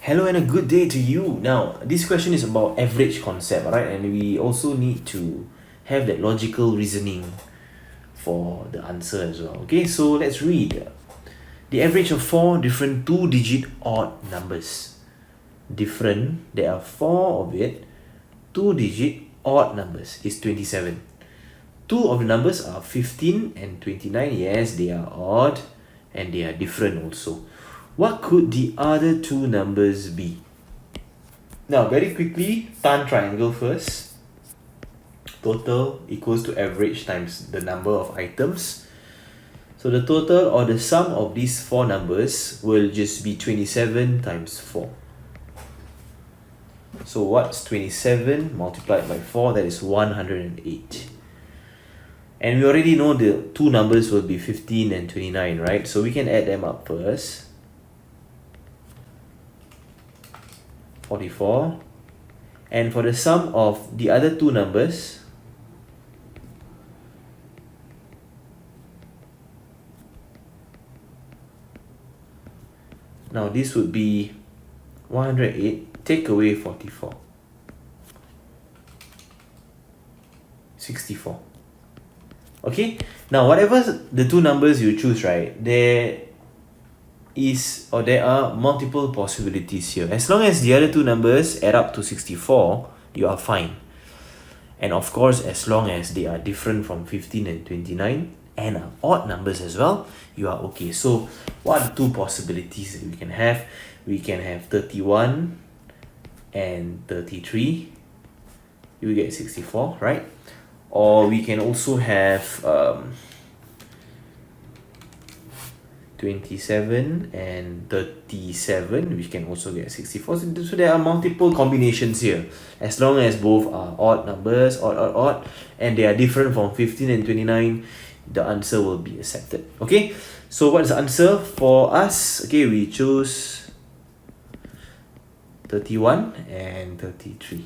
Hello and a good day to you. Now, this question is about average concept, right? And we also need to have that logical reasoning for the answer as well. Okay, so let's read. The average of 4 different 2-digit odd numbers. There are 4 of it. 2-digit odd numbers is 27. 2 of the numbers are 15 and 29. Yes, they are odd and they are different also. What could the other 2 numbers be? Now, very quickly, tan triangle first. Total equals to average times the number of items. So the total or the sum of these 4 numbers will just be 27 times 4. So what's 27 multiplied by 4? That is 108. And we already know the 2 numbers will be 15 and 29, right? So we can add them up first. 44. And for the sum of the other 2 numbers, now this would be 108, take away 44. 64. Okay, now whatever the 2 numbers you choose, right, there are multiple possibilities here. As long as the other 2 numbers add up to 64, you are fine. And of course, as long as they are different from 15 and 29 and are odd numbers as well, you are okay. So what are the 2 possibilities that we can have? We can have 31 and 33. You will get 64, right? Or we can also have 27 and 37, which can also get 64. So there are multiple combinations here. As long as both are odd numbers, odd, and they are different from 15 and 29, the answer will be accepted. Okay, so what is the answer for us? Okay, we choose 31 and 33.